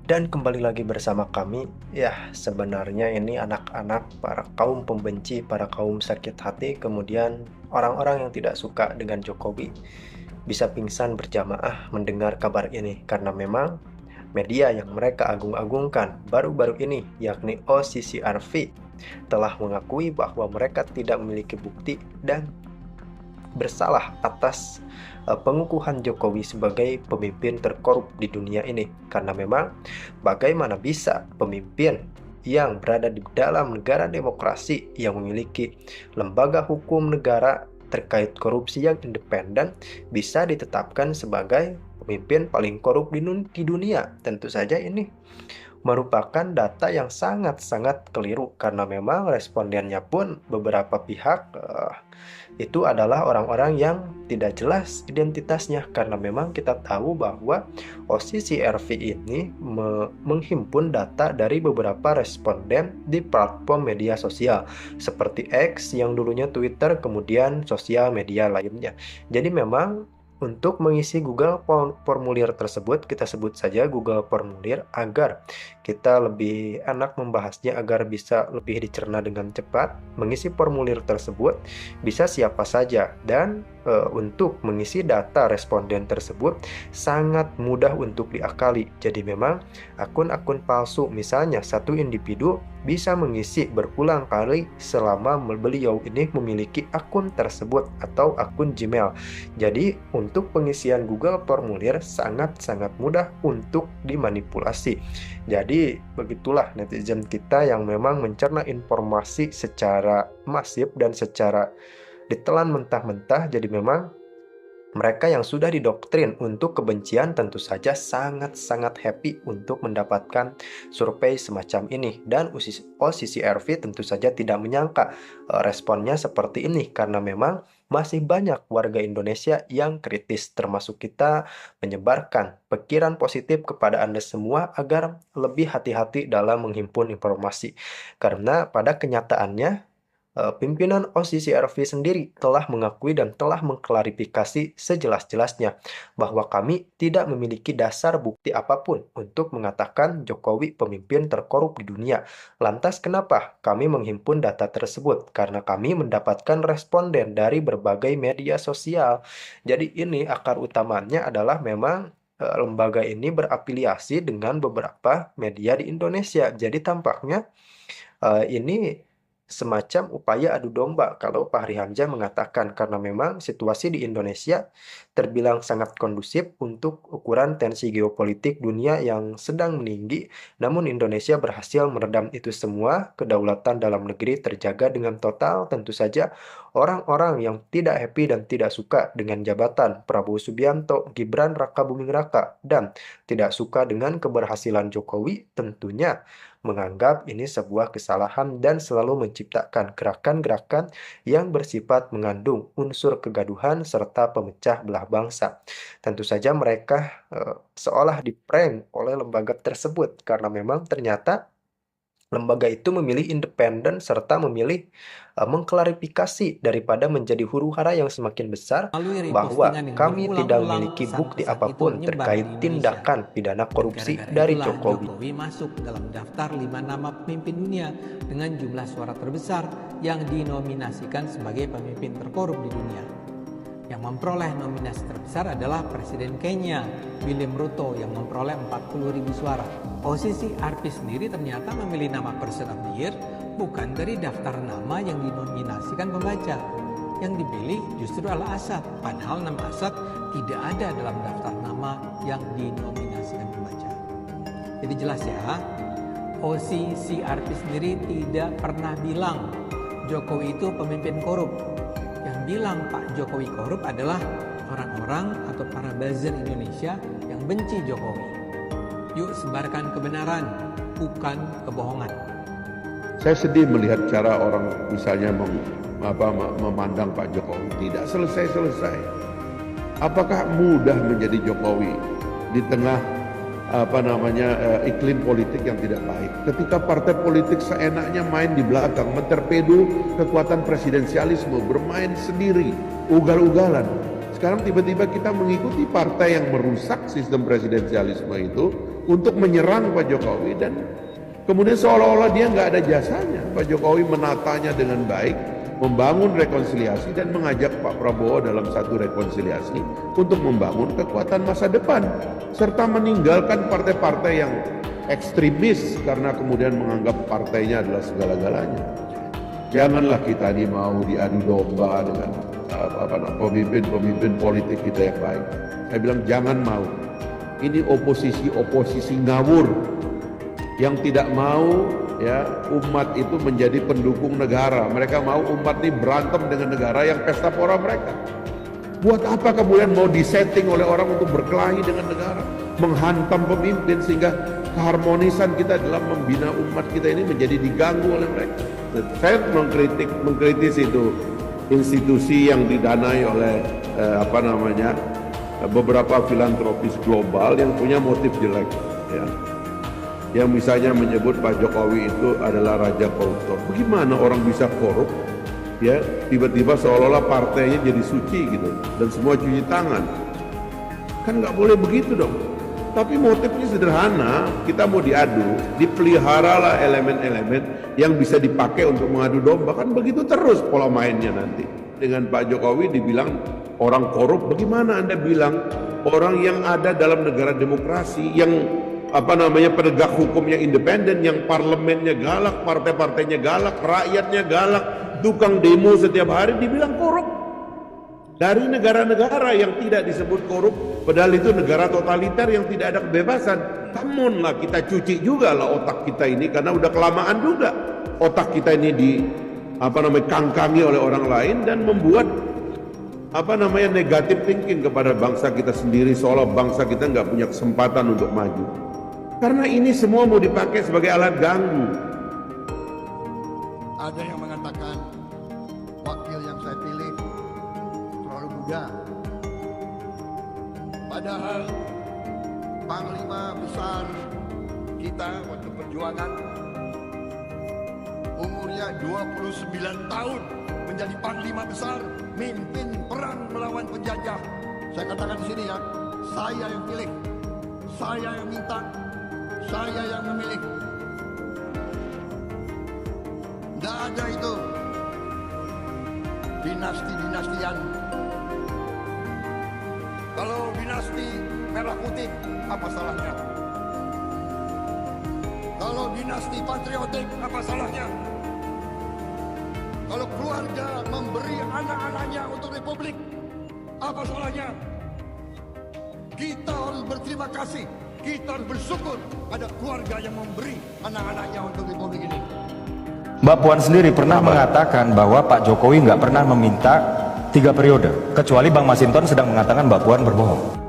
Dan kembali lagi bersama kami. Ya, sebenarnya ini anak-anak, para kaum pembenci, para kaum sakit hati, kemudian orang-orang yang tidak suka dengan Jokowi bisa pingsan berjamaah mendengar kabar ini karena memang media yang mereka agung-agungkan baru-baru ini, yakni OCCRV, telah mengakui bahwa mereka tidak memiliki bukti dan bersalah atas pengukuhan Jokowi sebagai pemimpin terkorup di dunia ini. Karena memang bagaimana bisa pemimpin yang berada di dalam negara demokrasi yang memiliki lembaga hukum negara terkait korupsi yang independen bisa ditetapkan sebagai pemimpin paling korup di dunia. Tentu saja ini merupakan data yang sangat-sangat keliru karena memang respondennya pun beberapa pihak itu adalah orang-orang yang tidak jelas identitasnya karena memang kita tahu bahwa OCCRV ini menghimpun data dari beberapa responden di platform media sosial seperti X yang dulunya Twitter, kemudian sosial media lainnya. Jadi memang untuk mengisi Google Formulir tersebut, kita sebut saja Google Formulir agar kita lebih enak membahasnya, agar bisa lebih dicerna dengan cepat. Mengisi formulir tersebut bisa siapa saja, dan untuk mengisi data responden tersebut sangat mudah untuk diakali. Jadi memang akun-akun palsu, misalnya satu individu bisa mengisi berulang kali selama beliau ini memiliki akun tersebut atau akun Gmail. Jadi untuk pengisian Google Formulir sangat-sangat mudah untuk dimanipulasi. Jadi begitulah netizen kita yang memang mencerna informasi secara masif dan secara ditelan mentah-mentah. Jadi memang mereka yang sudah didoktrin untuk kebencian tentu saja sangat-sangat happy untuk mendapatkan survei semacam ini. Dan OCCRV tentu saja tidak menyangka responnya seperti ini karena memang masih banyak warga Indonesia yang kritis, termasuk kita, menyebarkan pikiran positif kepada Anda semua agar lebih hati-hati dalam menghimpun informasi. Karena pada kenyataannya pimpinan OCCRV sendiri telah mengakui dan telah mengklarifikasi sejelas-jelasnya bahwa kami tidak memiliki dasar bukti apapun untuk mengatakan Jokowi pemimpin terkorup di dunia. Lantas kenapa kami menghimpun data tersebut? Karena kami mendapatkan responden dari berbagai media sosial. Jadi ini akar utamanya adalah memang lembaga ini berafiliasi dengan beberapa media di Indonesia. Jadi tampaknya ini semacam upaya adu domba kalau Fahri Hamzah mengatakan, karena memang situasi di Indonesia terbilang sangat kondusif untuk ukuran tensi geopolitik dunia yang sedang meninggi, namun Indonesia berhasil meredam itu semua. Kedaulatan dalam negeri terjaga dengan total. Tentu saja orang-orang yang tidak happy dan tidak suka dengan jabatan Prabowo Subianto, Gibran Rakabuming Raka, dan tidak suka dengan keberhasilan Jokowi tentunya menganggap ini sebuah kesalahan dan selalu menciptakan gerakan-gerakan yang bersifat mengandung unsur kegaduhan serta pemecah belah bangsa. Tentu saja mereka seolah diprank oleh lembaga tersebut karena memang ternyata lembaga itu memilih independen serta memilih mengklarifikasi daripada menjadi huru-hara yang semakin besar Melalui bahwa repostingan yang kami tidak berulang-ulang, memiliki sang bukti pesan itu apapun menyebar terkait di Indonesia. tindakan pidana Dan korupsi gara-gara dari itulah Jokowi. Jokowi masuk dalam daftar 5 nama pemimpin dunia dengan jumlah suara terbesar yang dinominasikan sebagai pemimpin terkorup di dunia. Yang memperoleh nominasi terbesar adalah Presiden Kenya, William Ruto, yang memperoleh 40.000 suara. Posisi Arpis sendiri ternyata memilih nama Person of the Year bukan dari daftar nama yang dinominasikan pembaca. Yang dipilih justru Al-Asad, padahal nama Asad tidak ada dalam daftar nama yang dinominasikan pembaca. Jadi jelas ya, OCCRP sendiri tidak pernah bilang Jokowi itu pemimpin korup. Yang bilang Pak Jokowi korup adalah orang-orang atau para buzzer Indonesia yang benci Jokowi. Yuk sebarkan kebenaran, bukan kebohongan. Saya sedih melihat cara orang misalnya memandang Pak Jokowi tidak selesai-selesai. Apakah mudah menjadi Jokowi di tengah iklim politik yang tidak baik? Ketika partai politik seenaknya main di belakang, mentorpedo kekuatan presidensialisme, bermain sendiri, ugal-ugalan. sekarang tiba-tiba kita mengikuti partai yang merusak sistem presidensialisme itu untuk menyerang Pak Jokowi, dan kemudian seolah-olah dia nggak ada jasanya. Pak Jokowi menatanya dengan baik, membangun rekonsiliasi dan mengajak Pak Prabowo dalam satu rekonsiliasi untuk membangun kekuatan masa depan, serta meninggalkan partai-partai yang ekstremis karena kemudian menganggap partainya adalah segala-galanya. Janganlah kita ini mau diadu domba dengan pemimpin-pemimpin politik kita yang baik. Saya bilang jangan mau. Ini oposisi ngawur yang tidak mau ya umat itu menjadi pendukung negara. Mereka mau umat ini berantem dengan negara yang pesta pora mereka. Buat apa kemudian mau disetting oleh orang untuk berkelahi dengan negara, menghantam pemimpin sehingga keharmonisan kita dalam membina umat kita ini menjadi diganggu oleh mereka. Saya mengkritisi itu institusi yang didanai oleh beberapa filantropis global yang punya motif jelek, ya. Yang misalnya menyebut Pak Jokowi itu adalah raja koruptor. Bagaimana orang bisa korup? Ya, tiba-tiba seolah-olah partainya jadi suci gitu dan semua cuci tangan. Kan nggak boleh begitu dong. Tapi motifnya sederhana, kita mau diadu, dipeliharalah elemen-elemen yang bisa dipakai untuk mengadu domba. Kan begitu terus pola mainnya nanti. Dengan Pak Jokowi dibilang orang korup, bagaimana Anda bilang orang yang ada dalam negara demokrasi, yang penegak hukumnya independen, yang parlemennya galak, partai-partainya galak, rakyatnya galak, tukang demo setiap hari dibilang korup. Dari negara-negara yang tidak disebut korup, padahal itu negara totaliter yang tidak ada kebebasan. Come on lah, kita cuci juga lah otak kita ini, karena udah kelamaan juga otak kita ini kangkangi oleh orang lain dan membuat negatif thinking kepada bangsa kita sendiri, seolah bangsa kita nggak punya kesempatan untuk maju. Karena ini semua mau dipakai sebagai alat ganggu. Ada yang mengatakan wakil yang saya pilih terlalu muda. Padahal panglima besar kita waktu perjuangan umurnya 29 tahun menjadi panglima besar, mimpin perang melawan penjajah. Saya katakan di sini ya, saya yang pilih, saya yang minta, saya yang memilih. Tidak ada itu dinasti-dinastian. Kalau dinasti merah putih, apa salahnya? Kalau dinasti patriotik, apa salahnya? Kalau keluarga memberi anak-anaknya untuk republik, apa salahnya? Kita harus berterima kasih, kita harus bersyukur ada keluarga yang memberi anak-anaknya untuk republik ini. Mbak Puan sendiri pernah mengatakan bahwa Pak Jokowi nggak pernah meminta 3 periode, kecuali Bang Masinton sedang mengatakan Mbak Puan berbohong.